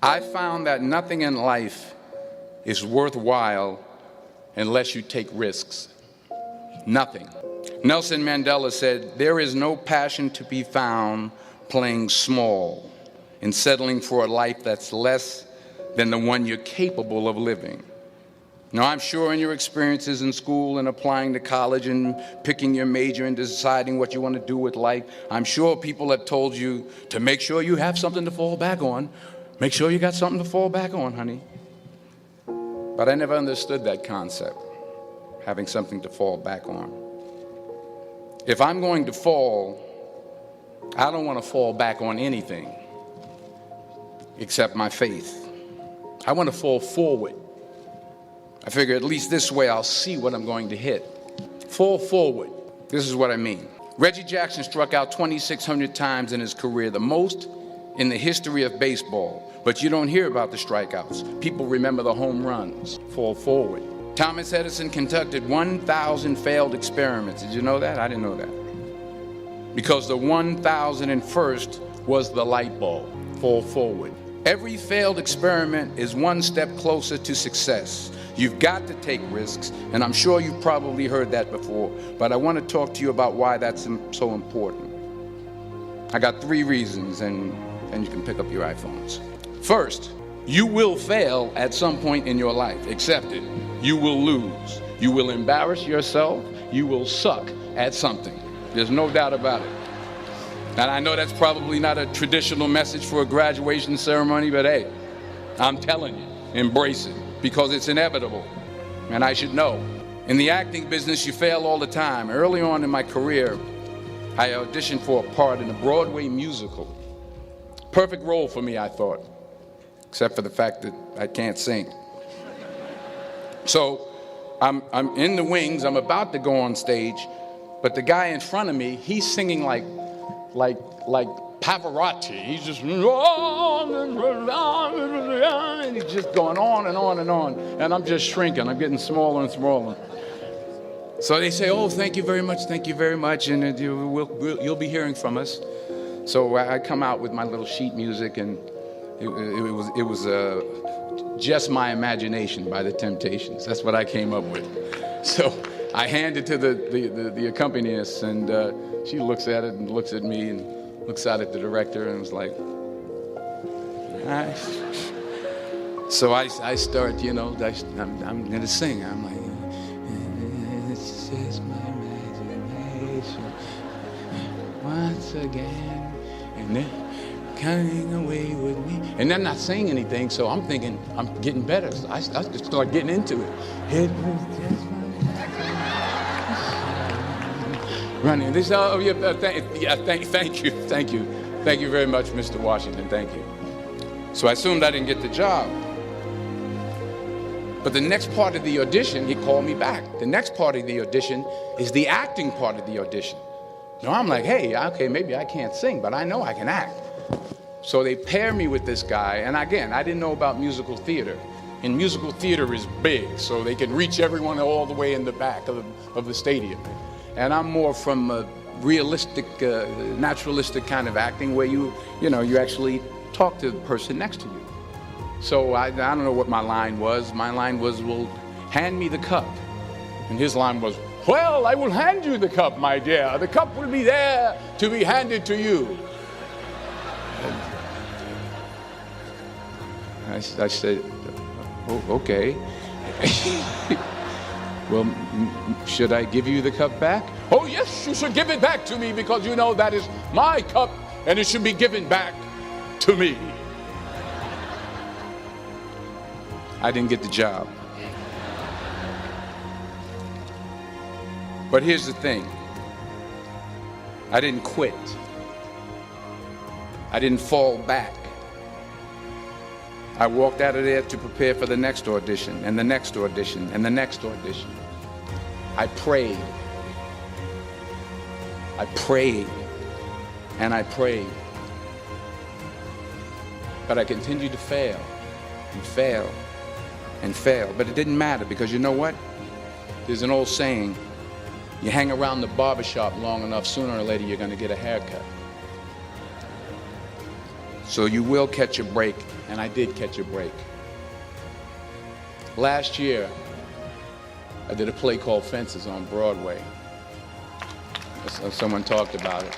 I found that nothing in life is worthwhile unless you take risks. Nothing. Nelson Mandela said, "There is no passion to be found playing small and settling for a life that's less than the one you're capable of living." Now, I'm sure in your experiences in school and applying to college and picking your major and deciding what you want to do with life, I'm sure people have told you to make sure you have something to fall back on. Make sure you got something to fall back on, honey. But I never understood that concept, having something to fall back on. If I'm going to fall, I don't want to fall back on anything except my faith. I want to fall forward. I figure at least this way I'll see what I'm going to hit. Fall forward. This is what I mean. Reggie Jackson struck out 2,600 times in his career, the most in the history of baseball. But you don't hear about the strikeouts. People remember the home runs. Fall forward. Thomas Edison conducted 1,000 failed experiments. Did you know that? I didn't know that. Because the 1,001st was the light bulb. Fall forward. Every failed experiment is one step closer to success. You've got to take risks, and I'm sure you've probably heard that before, but I want to talk to you about why that's so important. I got 3 reasons, and you can pick up your iPhones. First, you will fail at some point in your life. Accept it. You will lose. You will embarrass yourself. You will suck at something. There's no doubt about it. And I know that's probably not a traditional message for a graduation ceremony, but hey, I'm telling you, embrace it, because it's inevitable, and I should know. In the acting business, you fail all the time. Early on in my career, I auditioned for a part in a Broadway musical. Perfect role for me, I thought, except for the fact that I can't sing. So I'm in the wings, I'm about to go on stage, but the guy in front of me, he's singing like Pavarotti. He's just and he's just going on and on and on, and I'm just shrinking. I'm getting smaller and smaller. So they say, "Oh, thank you very much, and you'll be hearing from us." So I come out with my little sheet music, and it was Just My Imagination by the Temptations. That's what I came up with. So I hand it to the accompanist, and she looks at it and looks at me and looks out at the director and was like, "Nice." So I start, I'm going to sing. I'm like, "It's just my imagination once again, and they're coming away with me." And I'm not saying anything, so I'm thinking I'm getting better. So I just start getting into it. It was just my running. This, thank you very much, Mr. Washington. Thank you. So I assumed I didn't get the job. But the next part of the audition, he called me back. The next part of the audition is the acting part of the audition. Now I'm like, hey, okay, maybe I can't sing, but I know I can act. So they pair me with this guy, and again, I didn't know about musical theater. And musical theater is big, so they can reach everyone all the way in the back of the stadium. And I'm more from a realistic, naturalistic kind of acting where you actually talk to the person next to you. So I don't know what my line was. My line was, "Well, hand me the cup." And his line was, "Well, I will hand you the cup, my dear. The cup will be there to be handed to you." And I said, "Oh, okay." "Well, should I give you the cup back?" "Oh, yes, you should give it back to me, because you know that is my cup and it should be given back to me." I didn't get the job. But here's the thing. I didn't quit. I didn't fall back. I walked out of there to prepare for the next audition, and the next audition, and the next audition. I prayed. I prayed, and I prayed. But I continued to fail, and fail, and fail. But it didn't matter, because you know what? There's an old saying, you hang around the barbershop long enough, sooner or later you're going to get a haircut. So you will catch a break and I did catch a break. Last year, I did a play called Fences on Broadway. Someone talked about it.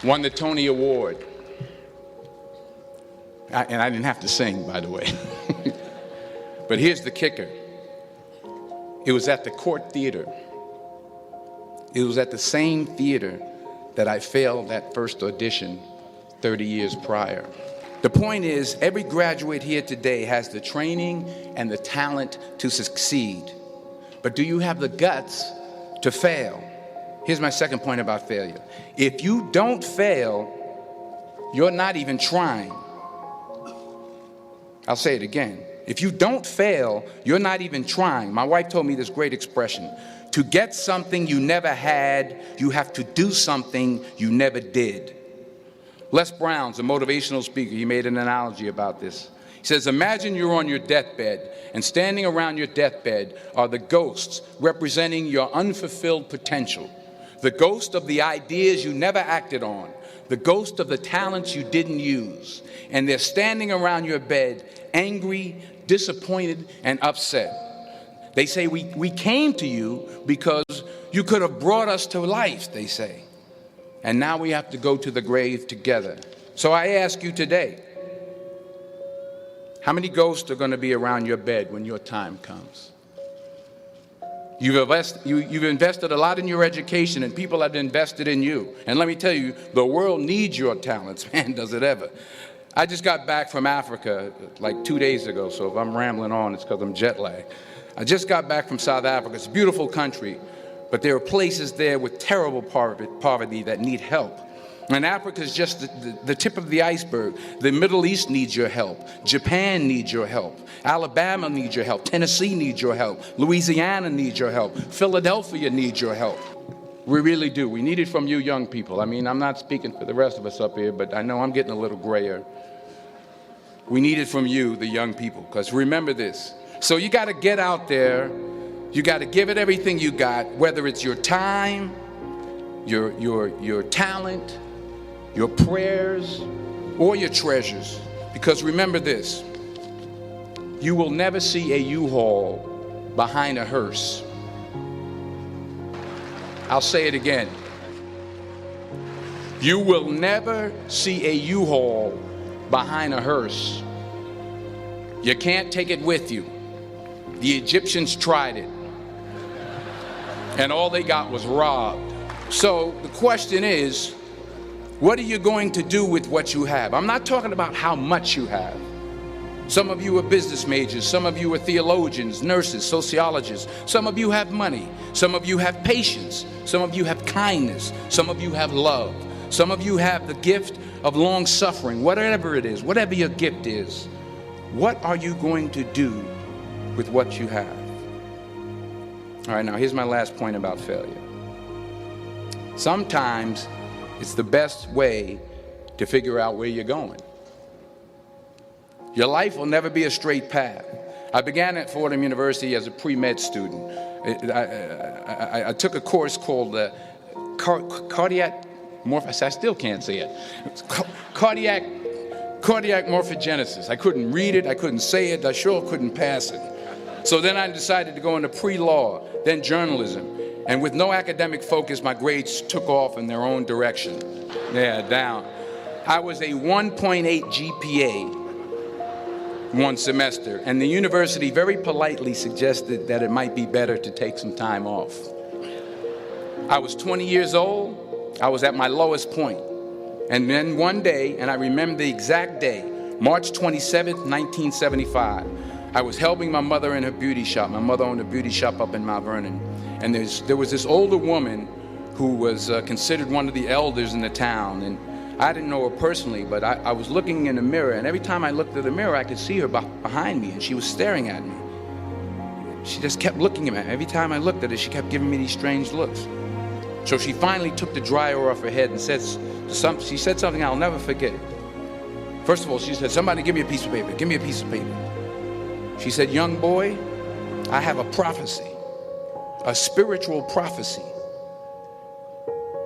Won the Tony Award. And I didn't have to sing, by the way. But here's the kicker. It was at the Court Theater. It was at the same theater that I failed that first audition 30 years prior. The point is, every graduate here today has the training and the talent to succeed. But do you have the guts to fail? Here's my second point about failure. If you don't fail, you're not even trying. I'll say it again. If you don't fail, you're not even trying. My wife told me this great expression. To get something you never had, you have to do something you never did. Les Brown's a motivational speaker. He made an analogy about this. He says, imagine you're on your deathbed, and standing around your deathbed are the ghosts representing your unfulfilled potential. The ghost of the ideas you never acted on. The ghost of the talents you didn't use. And they're standing around your bed, angry, disappointed, and upset. They say, we came to you because you could have brought us to life, they say. And now we have to go to the grave together. So I ask you today, how many ghosts are going to be around your bed when your time comes? You've invested a lot in your education, and people have invested in you. And let me tell you, the world needs your talents. Man, does it ever. I just got back from Africa like 2 days ago, so if I'm rambling on, it's because I'm jet lagged. I just got back from South Africa. It's a beautiful country, but there are places there with terrible poverty that need help. And Africa is just the tip of the iceberg. The Middle East needs your help. Japan needs your help. Alabama needs your help. Tennessee needs your help. Louisiana needs your help. Philadelphia needs your help. We really do. We need it from you young people. I mean, I'm not speaking for the rest of us up here, but I know I'm getting a little grayer. We need it from you, the young people, because remember this. So you got to get out there. You got to give it everything you got, whether it's your time, your talent, your prayers, or your treasures. Because remember this, you will never see a U-Haul behind a hearse. I'll say it again. You will never see a U-Haul behind a hearse. You can't take it with you. The Egyptians tried it, and all they got was robbed. So the question is, what are you going to do with what you have? I'm not talking about how much you have. Some of you are business majors. Some of you are theologians, nurses, sociologists. Some of you have money. Some of you have patience. Some of you have kindness. Some of you have love. Some of you have the gift of long suffering. Whatever it is, whatever your gift is, what are you going to do with what you have? All right, now here's my last point about failure. Sometimes it's the best way to figure out where you're going. Your life will never be a straight path. I began at Fordham University as a pre-med student. I took a course called cardiac morphogenesis. I still can't say it. Cardiac morphogenesis. I couldn't read it. I couldn't say it. I sure couldn't pass it. So then I decided to go into pre-law, then journalism. And with no academic focus, my grades took off in their own direction. Yeah, down. I was a 1.8 GPA one semester, and the university very politely suggested that it might be better to take some time off. I was 20 years old. I was at my lowest point. And then one day, and I remember the exact day, March 27th, 1975, I was helping my mother in her beauty shop. My mother owned a beauty shop up in Mount Vernon. And there was this older woman who was considered one of the elders in the town. And I didn't know her personally, but I was looking in the mirror, and every time I looked at the mirror, I could see her behind me, and she was staring at me. She just kept looking at me. Every time I looked at her, she kept giving me these strange looks. So she finally took the dryer off her head and she said something I'll never forget. First of all, she said, "Somebody give me a piece of paper. Give me a piece of paper." She said, "Young boy, I have a prophecy, a spiritual prophecy."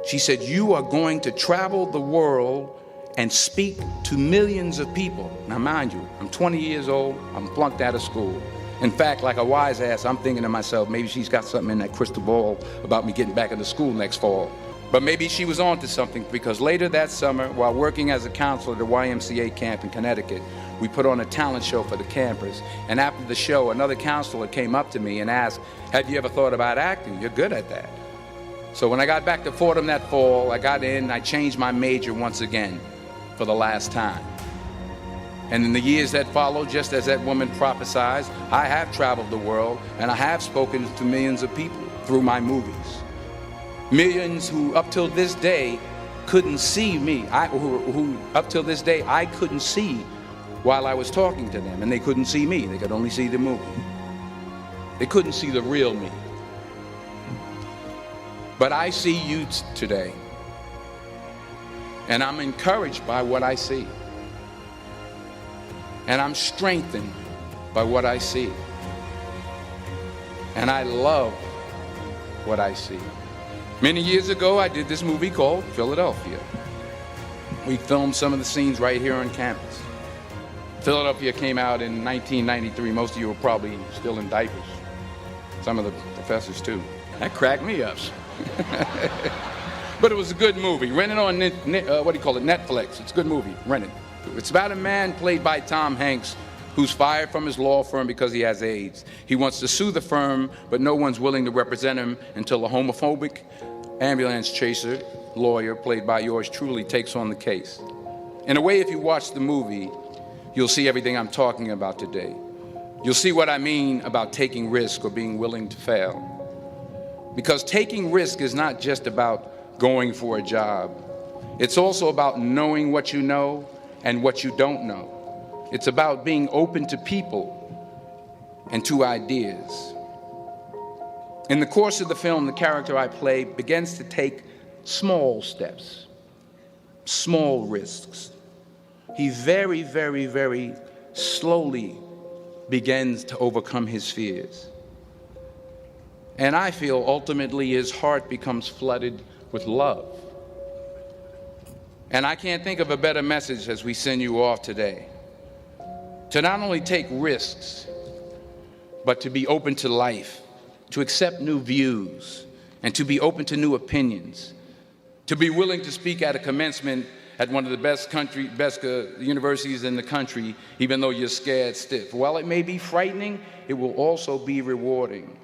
She said, "You are going to travel the world and speak to millions of people. Now mind you, I'm 20 years old, I'm flunked out of school. In fact, like a wise ass, I'm thinking to myself, maybe she's got something in that crystal ball about me getting back into school next fall. But maybe she was on to something, because later that summer, while working as a counselor at the YMCA camp in Connecticut, we put on a talent show for the campers. And after the show, another counselor came up to me and asked, have you ever thought about acting? You're good at that. So when I got back to Fordham that fall, I got in, I changed my major once again for the last time. And in the years that followed, just as that woman prophesied, I have traveled the world and I have spoken to millions of people through my movies. Millions who up till this day couldn't see me, who up till this day I couldn't see while I was talking to them, and they couldn't see me, they could only see the movie. They couldn't see the real me. But I see you today, and I'm encouraged by what I see. And I'm strengthened by what I see. And I love what I see. Many years ago, I did this movie called Philadelphia. We filmed some of the scenes right here on campus. Philadelphia came out in 1993. Most of you were probably still in diapers. Some of the professors too. That cracked me up. But it was a good movie. Rent it on, Netflix. It's a good movie. Rent it. It's about a man played by Tom Hanks who's fired from his law firm because he has AIDS. He wants to sue the firm, but no one's willing to represent him until a homophobic ambulance chaser lawyer, played by yours truly, takes on the case. In a way, if you watch the movie, you'll see everything I'm talking about today. You'll see what I mean about taking risk or being willing to fail. Because taking risk is not just about going for a job. It's also about knowing what you know and what you don't know. It's about being open to people and to ideas. In the course of the film, the character I play begins to take small steps, small risks. He very, very, very slowly begins to overcome his fears. And I feel ultimately his heart becomes flooded with love. And I can't think of a better message as we send you off today. To not only take risks, but to be open to life, to accept new views, and to be open to new opinions, to be willing to speak at a commencement at one of the best universities in the country, even though you're scared stiff. While it may be frightening, it will also be rewarding.